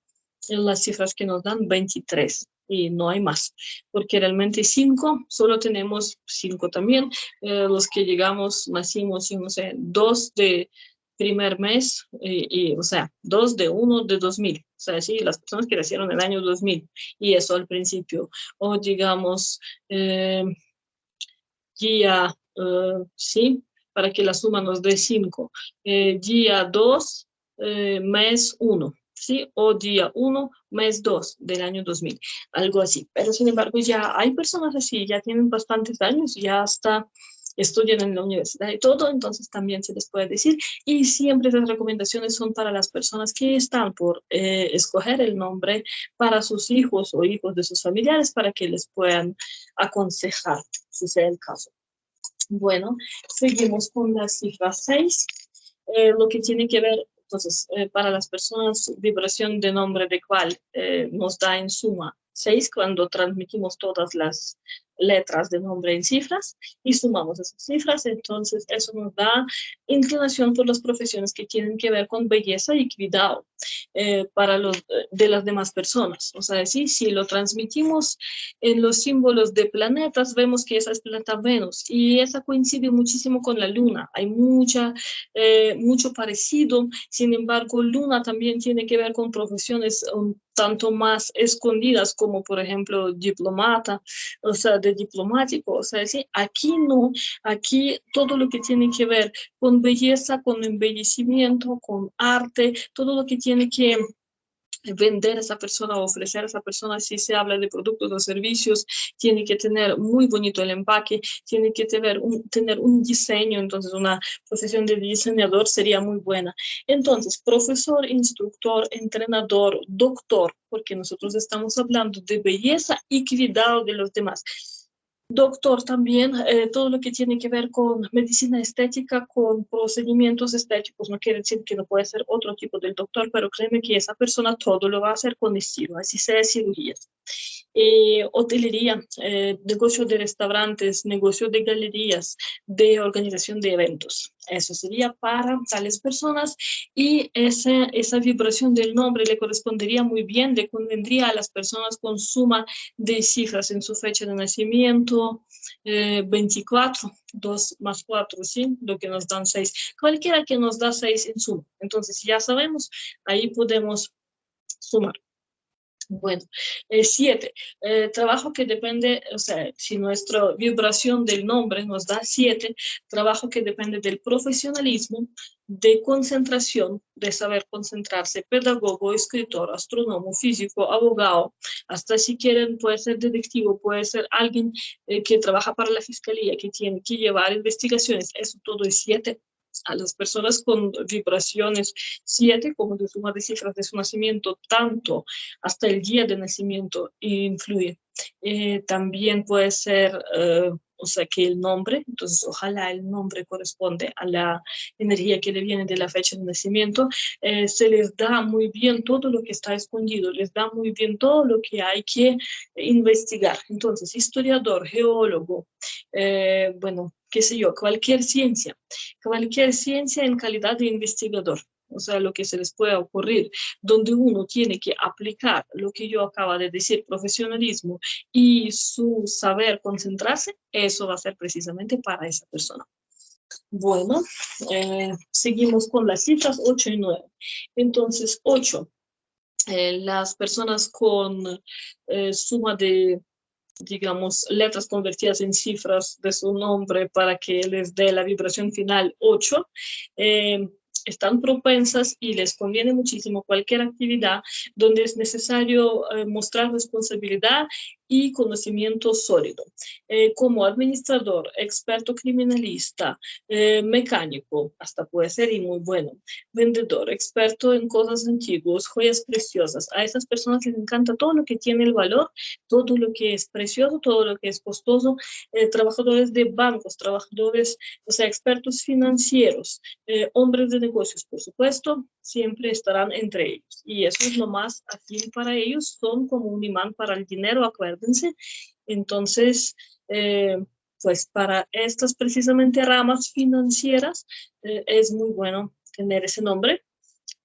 en las cifras que nos dan 23. y no hay más, porque realmente 5, solo tenemos 5 también, los que llegamos, nacimos, yo no sé, 2 de primer mes, o sea, 2 de 1 de 2000, o sea, sí, las personas que nacieron en el año 2000, y eso al principio, o digamos, día, sí, para que la suma nos dé 5, día 2, mes 1, ¿sí? O día 1, mes 2 del año 2000, algo así. Pero sin embargo, ya hay personas así, ya tienen bastantes años, ya hasta estudian en la universidad y todo, entonces también se les puede decir. Y siempre las recomendaciones son para las personas que están por escoger el nombre para sus hijos o hijos de sus familiares para que les puedan aconsejar, si sea el caso. Bueno, seguimos con la cifra 6, lo que tiene que ver, entonces, para las personas, vibración de nombre de cual nos da en suma 6 cuando transmitimos todas las letras de nombre en cifras y sumamos esas cifras, entonces eso nos da inclinación por las profesiones que tienen que ver con belleza y cuidado para los de las demás personas. O sea, sí, si lo transmitimos en los símbolos de planetas, vemos que esa es planeta Venus y esa coincide muchísimo con la Luna. Hay mucho parecido, sin embargo, Luna también tiene que ver con profesiones un tanto más escondidas, como por ejemplo diplomata, o sea, de diplomático, o sea, sí, aquí no, aquí todo lo que tiene que ver con belleza, con embellecimiento, con arte, todo lo que tiene que vender a esa persona o ofrecer a esa persona, si se habla de productos o servicios, tiene que tener muy bonito el empaque, tiene que tener un diseño, entonces una profesión de diseñador sería muy buena. Entonces, profesor, instructor, entrenador, doctor, porque nosotros estamos hablando de belleza y cuidado de los demás. Doctor también, todo lo que tiene que ver con medicina estética, con procedimientos estéticos, no quiere decir que no puede ser otro tipo del doctor, pero créeme que esa persona todo lo va a hacer con estilo, así sea cirugías. Hotelería, negocio de restaurantes, negocio de galerías, de organización de eventos. Eso sería para tales personas y esa vibración del nombre le correspondería muy bien, le convendría a las personas con suma de cifras en su fecha de nacimiento, 24, 2 más 4, ¿sí? Lo que nos dan 6. Cualquiera que nos da 6 en suma. Entonces, ya sabemos, ahí podemos sumar. Bueno, 7, trabajo que depende, o sea, si nuestra vibración del nombre nos da 7, trabajo que depende del profesionalismo, de concentración, de saber concentrarse, pedagogo, escritor, astrónomo, físico, abogado, hasta si quieren puede ser detectivo, puede ser alguien que trabaja para la fiscalía, que tiene que llevar investigaciones, eso todo es 7 a las personas con vibraciones 7 como de suma de cifras de su nacimiento, tanto hasta el día de nacimiento influye. También puede ser, o sea, que el nombre, entonces ojalá el nombre corresponde a la energía que le viene de la fecha de nacimiento, se les da muy bien todo lo que está escondido, les da muy bien todo lo que hay que investigar. Entonces, historiador, geólogo, bueno, qué sé yo, cualquier ciencia en calidad de investigador, o sea, lo que se les pueda ocurrir, donde uno tiene que aplicar lo que yo acabo de decir, profesionalismo y su saber concentrarse, eso va a ser precisamente para esa persona. Bueno, seguimos con las cifras 8 y 9. Entonces, 8, las personas con suma de digamos, letras convertidas en cifras de su nombre para que les dé la vibración final 8, están propensas y les conviene muchísimo cualquier actividad donde es necesario mostrar responsabilidad y conocimiento sólido. Como administrador, experto criminalista, mecánico, hasta puede ser y muy bueno, vendedor, experto en cosas antiguas, joyas preciosas. A esas personas les encanta todo lo que tiene el valor, todo lo que es precioso, todo lo que es costoso, trabajadores de bancos, trabajadores, o sea, expertos financieros, hombres de negocios, por supuesto, siempre estarán entre ellos. Y eso es lo más afín para ellos, son como un imán para el dinero, acuérdense. Entonces, pues para estas precisamente ramas financieras es muy bueno tener ese nombre.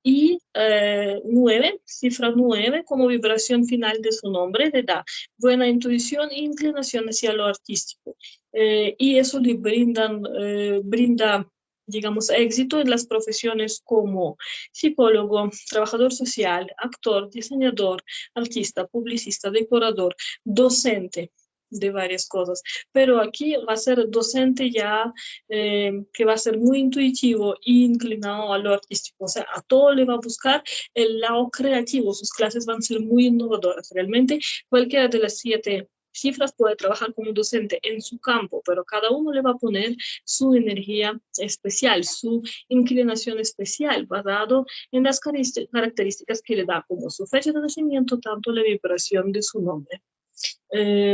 Y 9, cifra 9, como vibración final de su nombre, le da buena intuición e inclinación hacia lo artístico. Y eso le brinda, digamos, éxito en las profesiones como psicólogo, trabajador social, actor, diseñador, artista, publicista, decorador, docente de varias cosas. Pero aquí va a ser docente ya que va a ser muy intuitivo e inclinado a lo artístico. O sea, a todo le va a buscar el lado creativo. Sus clases van a ser muy innovadoras. Realmente, cualquiera de las 7 cifras puede trabajar como docente en su campo, pero cada uno le va a poner su energía especial, su inclinación especial, basado en las características que le da como su fecha de nacimiento, tanto la vibración de su nombre.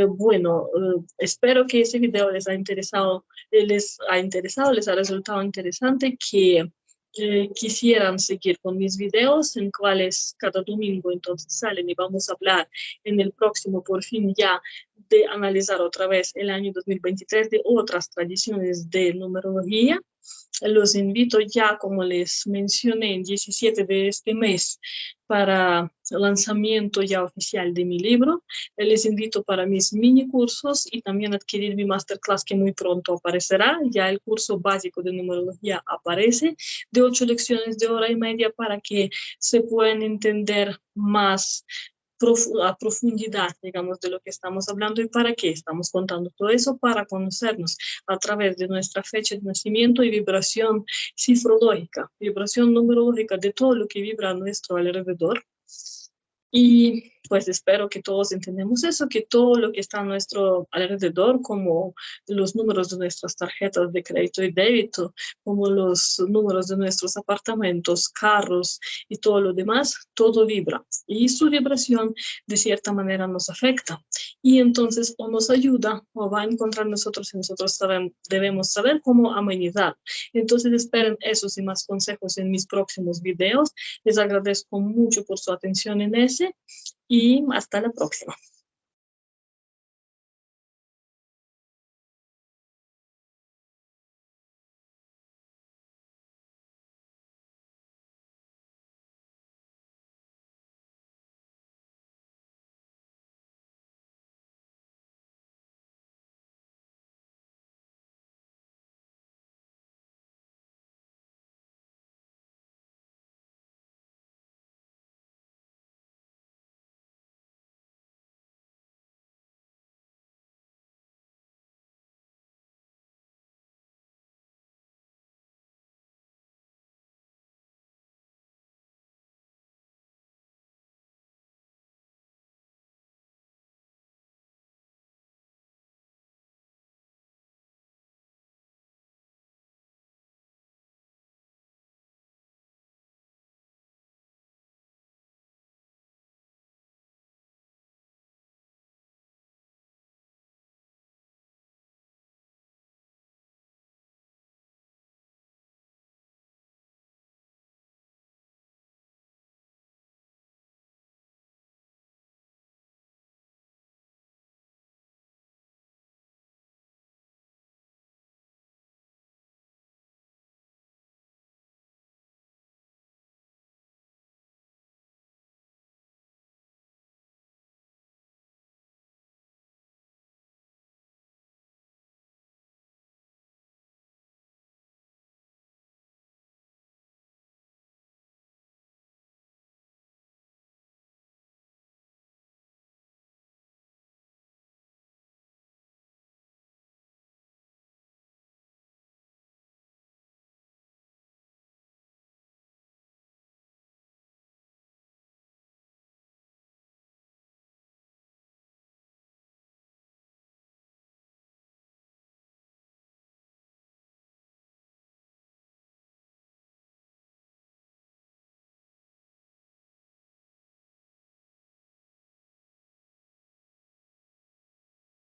Bueno, espero que ese video les ha resultado interesante, que quisieran seguir con mis videos, en cuales cada domingo entonces salen y vamos a hablar en el próximo, por fin ya, de analizar otra vez el año 2023 de otras tradiciones de numerología. Los invito ya, como les mencioné, el 17 de este mes para el lanzamiento ya oficial de mi libro. Les invito para mis mini cursos y también adquirir mi masterclass, que muy pronto aparecerá. Ya el curso básico de numerología aparece, de 8 lecciones de hora y media, para que se puedan entender más a profundidad, digamos, de lo que estamos hablando y para qué estamos contando todo eso, para conocernos a través de nuestra fecha de nacimiento y vibración cifrológica, vibración numerológica de todo lo que vibra a nuestro alrededor. Y pues espero que todos entendamos eso, que todo lo que está a nuestro alrededor, como los números de nuestras tarjetas de crédito y débito, como los números de nuestros apartamentos, carros y todo lo demás, todo vibra. Y su vibración de cierta manera nos afecta. Y entonces o nos ayuda o va a encontrar nosotros, y nosotros debemos saber cómo amenizar. Entonces esperen esos y más consejos en mis próximos videos. Les agradezco mucho por su atención en ese y hasta la próxima.